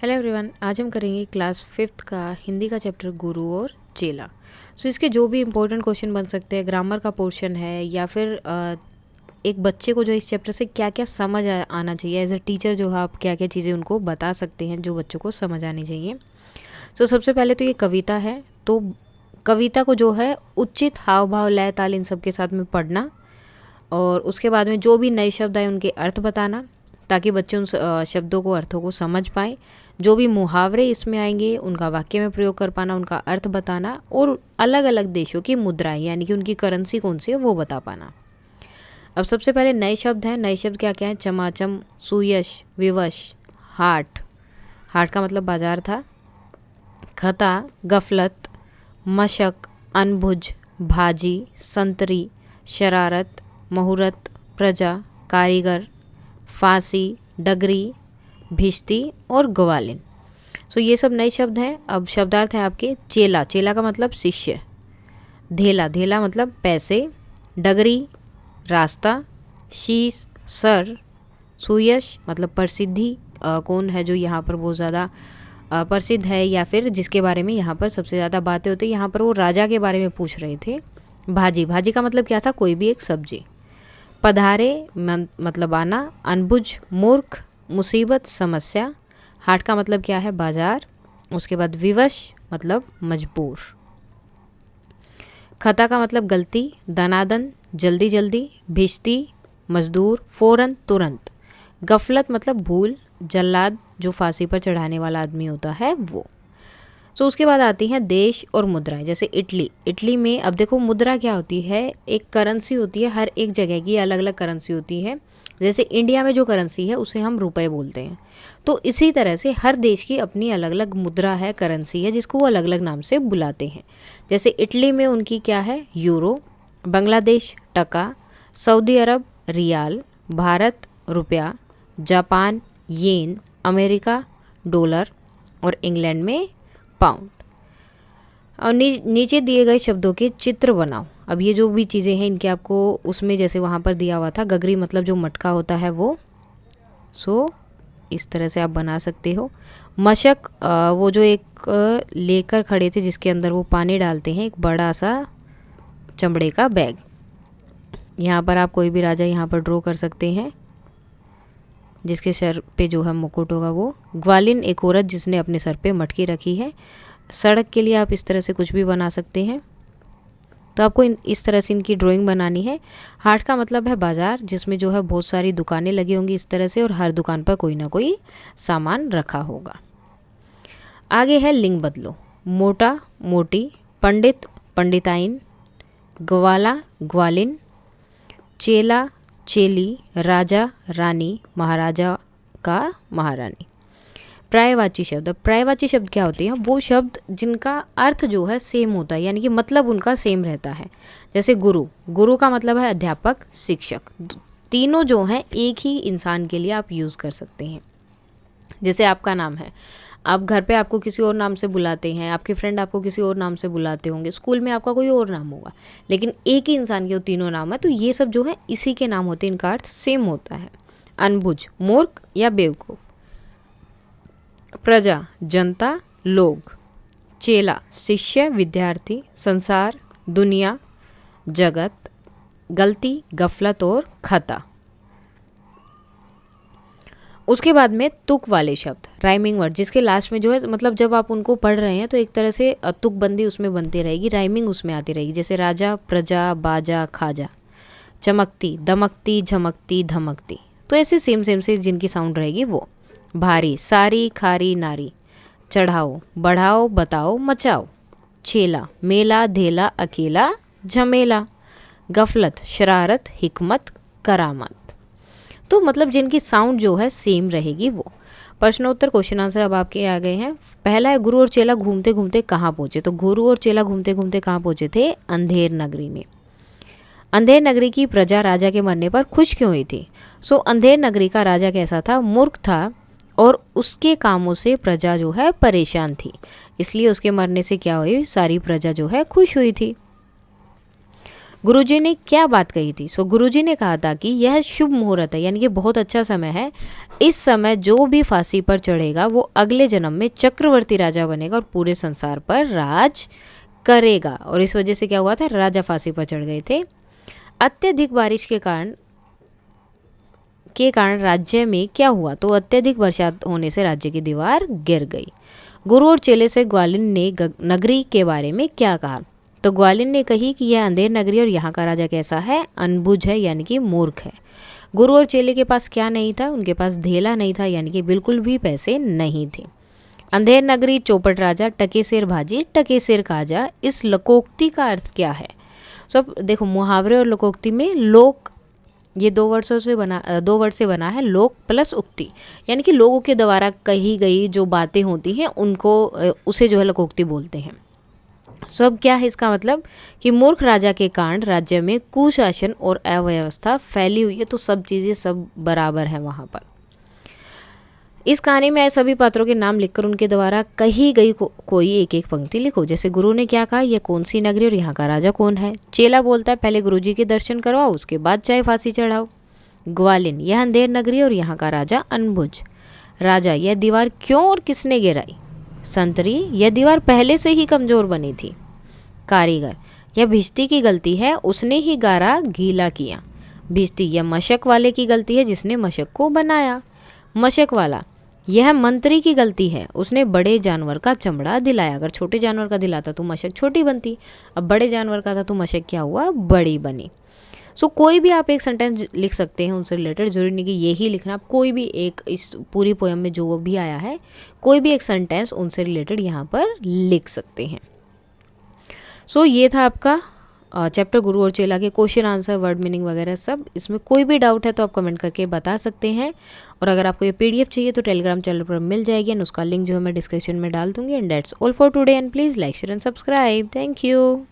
Hello everyone, आज हम करेंगे क्लास 5th का हिंदी का चैप्टर गुरु और चेला। इसके जो भी इम्पोर्टेंट क्वेश्चन बन सकते हैं, ग्रामर का पोर्शन है या फिर एक बच्चे को जो इस चैप्टर से क्या क्या समझ आना चाहिए, एज अ टीचर जो है आप क्या क्या चीज़ें उनको बता सकते हैं जो बच्चों को समझ आनी चाहिए। सबसे पहले तो ये कविता है, तो कविता को जो है उचित हाव भाव लय ताल इन सब के साथ में पढ़ना, और उसके बाद में जो भी नए शब्द आए उनके अर्थ बताना ताकि बच्चे उन शब्दों को अर्थों को समझ पाएँ। जो भी मुहावरे इसमें आएंगे उनका वाक्य में प्रयोग कर पाना, उनका अर्थ बताना, और अलग अलग देशों की मुद्राएं यानी कि उनकी करेंसी कौन सी है वो बता पाना। अब सबसे पहले नए शब्द हैं। नए शब्द क्या क्या हैं? चमाचम, सुयश, विवश, हाट, हाट का मतलब बाजार था, खता, गफलत, मशक, अनभुज, भाजी, संतरी, शरारत, मुहूर्त, प्रजा, कारीगर, फांसी, डगरी, भिश्ती और ग्वालिन। ये सब नए शब्द हैं। अब शब्दार्थ हैं आपके। चेला, चेला का मतलब शिष्य, धेला, धेला मतलब पैसे, डगरी रास्ता, शीश सर, सुयश मतलब प्रसिद्धि, कौन है जो यहाँ पर बहुत ज़्यादा प्रसिद्ध है या फिर जिसके बारे में यहाँ पर सबसे ज़्यादा बातें होती है। यहाँ पर वो राजा के बारे में पूछ रहे थे। भाजी, भाजी का मतलब क्या था? कोई भी एक सब्जी। पधारे मतलब आना, अनबुझ मूर्ख, मुसीबत समस्या। हाट का मतलब क्या है? बाजार। उसके बाद विवश मतलब मजबूर। खता का मतलब गलती, दनादन जल्दी जल्दी, भिश्ती मजदूर, फौरन तुरंत। गफलत मतलब भूल, जल्लाद जो फांसी पर चढ़ाने वाला आदमी होता है वो। उसके बाद आती हैं देश और मुद्राएं। जैसे इटली, इटली में अब देखो मुद्रा क्या होती है? एक करेंसी होती है, हर एक जगह की अलग अलग करेंसी होती है। जैसे इंडिया में जो करेंसी है उसे हम रुपए बोलते हैं, तो इसी तरह से हर देश की अपनी अलग अलग मुद्रा है, करेंसी है, जिसको वो अलग अलग नाम से बुलाते हैं। जैसे इटली में उनकी क्या है? यूरो, बांग्लादेश टका, सऊदी अरब रियाल, भारत रुपया, जापान येन, अमेरिका डॉलर और इंग्लैंड में पाउंड। और नीचे दिए गए शब्दों के चित्र बनाओ। अब ये जो भी चीज़ें हैं इनके आपको उसमें जैसे वहाँ पर दिया हुआ था, गगरी मतलब जो मटका होता है वो, इस तरह से आप बना सकते हो। मशक वो जो एक लेकर खड़े थे जिसके अंदर वो पानी डालते हैं, एक बड़ा सा चमड़े का बैग। यहाँ पर आप कोई भी राजा यहाँ पर ड्रॉ कर सकते हैं जिसके सर पे जो है मुकुट होगा वो। ग्वालिन एक औरत जिसने अपने सर पे मटकी रखी है। सड़क के लिए आप इस तरह से कुछ भी बना सकते हैं, तो आपको इस तरह से इनकी ड्राइंग बनानी है। हाट का मतलब है बाजार, जिसमें जो है बहुत सारी दुकानें लगी होंगी इस तरह से, और हर दुकान पर कोई ना कोई सामान रखा होगा। आगे है लिंग बदलो। मोटा मोटी, पंडित पंडिताइन, ग्वाला ग्वालिन, चेला चेली, राजा रानी, महाराजा का महारानी। पर्यायवाची शब्द। पर्यायवाची शब्द क्या होते हैं? वो शब्द जिनका अर्थ जो है सेम होता है, यानी कि मतलब उनका सेम रहता है। जैसे गुरु, गुरु का मतलब है अध्यापक, शिक्षक। तीनों जो हैं एक ही इंसान के लिए आप यूज़ कर सकते हैं। जैसे आपका नाम है, आप घर पे आपको किसी और नाम से बुलाते हैं, आपके फ्रेंड आपको किसी और नाम से बुलाते होंगे, स्कूल में आपका कोई और नाम होगा, लेकिन एक ही इंसान के वो तीनों नाम है, तो ये सब जो है इसी के नाम होते हैं, इनका अर्थ सेम होता है। अनबुझ मूर्ख या बेवकूफ़। प्रजा जनता, लोग। चेला शिष्य, विद्यार्थी। संसार दुनिया, जगत। गलती गफलत और खता। उसके बाद में तुक वाले शब्द, राइमिंग वर्ड, जिसके लास्ट में जो है मतलब जब आप उनको पढ़ रहे हैं तो एक तरह से तुकबंदी उसमें बनती रहेगी, राइमिंग उसमें आती रहेगी। जैसे राजा, प्रजा, बाजा, खाजा। चमकती, दमकती, झमकती, धमकती। तो ऐसे सेम सेम से जिनकी साउंड रहेगी वो। भारी, सारी, खारी, नारी। चढ़ाओ, बढ़ाओ, बताओ, मचाओ। छेला, मेला, धेला, अकेला, झमेला। गफलत, शरारत, हिकमत, करामत। तो मतलब जिनकी साउंड जो है सेम रहेगी वो। प्रश्नोत्तर क्वेश्चन आंसर अब आपके आ गए हैं। पहला है गुरु और चेला घूमते घूमते कहाँ पहुँचे? तो गुरु और चेला घूमते घूमते कहाँ पहुँचे थे? अंधेर नगरी में। अंधेर नगरी की प्रजा राजा के मरने पर खुश क्यों हुई थी? अंधेर नगरी का राजा कैसा था? मूर्ख था, और उसके कामों से प्रजा जो है परेशान थी, इसलिए उसके मरने से क्या हुई? सारी प्रजा जो है खुश हुई थी। गुरुजी ने क्या बात कही थी? सो गुरुजी ने कहा था कि यह शुभ मुहूर्त है, यानी कि बहुत अच्छा समय है। इस समय जो भी फांसी पर चढ़ेगा वो अगले जन्म में चक्रवर्ती राजा बनेगा और पूरे संसार पर राज करेगा। और इस वजह से क्या हुआ था, राजा फांसी पर चढ़ गए थे। अत्यधिक बारिश के कारण राज्य में क्या हुआ? तो अत्यधिक बरसात होने से राज्य की दीवार गिर गई। गुरु और चेले से ग्वालिन ने नगरी के बारे में क्या कहा? तो ग्वालिन ने कही कि यह अंधेर नगरी और यहाँ का राजा कैसा है? अनबुझ है, यानी कि मूर्ख है। गुरु और चेले के पास क्या नहीं था? उनके पास धेला नहीं था, यानी कि बिल्कुल भी पैसे नहीं थे। अंधेर नगरी, चौपट राजा, टके सिर भाजी, टके सिर काजा, इस लोकोक्ति का अर्थ क्या है? सब देखो, मुहावरे और लोकोक्ति में लोक, ये दो वर्ड से बना है, लोक प्लस उक्ति, यानी कि लोगों के द्वारा कही गई जो बातें होती हैं उनको उसे जो है लोकोक्ति बोलते हैं। सो अब क्या है इसका मतलब कि मूर्ख राजा के कारण राज्य में कुशासन और अव्यवस्था फैली हुई है। तो सब चीज़ें सब बराबर हैं वहाँ पर। इस कहानी में आए सभी पात्रों के नाम लिखकर उनके द्वारा कही गई कोई एक एक पंक्ति लिखो। जैसे गुरु ने क्या कहा, यह कौन सी नगरी और यहाँ का राजा कौन है? चेला बोलता है पहले गुरुजी के दर्शन करवाओ, उसके बाद चाहे फांसी चढ़ाओ। ग्वालिन, यह अंधेर नगरी और यहाँ का राजा अनबुझ। राजा, यह दीवार क्यों और किसने गिराई? संतरी, यह दीवार पहले से ही कमजोर बनी थी। कारीगर, यह भिश्ती की गलती है, उसने ही गारा गीला किया। भिश्ती, यह मशक वाले की गलती है, जिसने मशक को बनाया। मशक वाला, यह मंत्री की गलती है, उसने बड़े जानवर का चमड़ा दिलाया। अगर छोटे जानवर का दिलाता तो मशक छोटी बनती, अब बड़े जानवर का था तो मशक क्या हुआ, बड़ी बनी। सो कोई भी आप एक सेंटेंस लिख सकते हैं उनसे रिलेटेड, जरूरी नहीं कि यही लिखना, आप कोई भी एक, इस पूरी पोएम में जो भी आया है कोई भी एक सेंटेंस उनसे रिलेटेड यहाँ पर लिख सकते हैं। सो ये था आपका चैप्टर गुरु और चेला के क्वेश्चन आंसर, वर्ड मीनिंग वगैरह सब। इसमें कोई भी डाउट है तो आप कमेंट करके बता सकते हैं। और अगर आपको ये पीडीएफ चाहिए तो टेलीग्राम चैनल पर मिल जाएगी, एंड उसका लिंक जो है मैं डिस्क्रिप्शन में डाल दूंगी। And that's all for today, and please like share and subscribe. Thank you.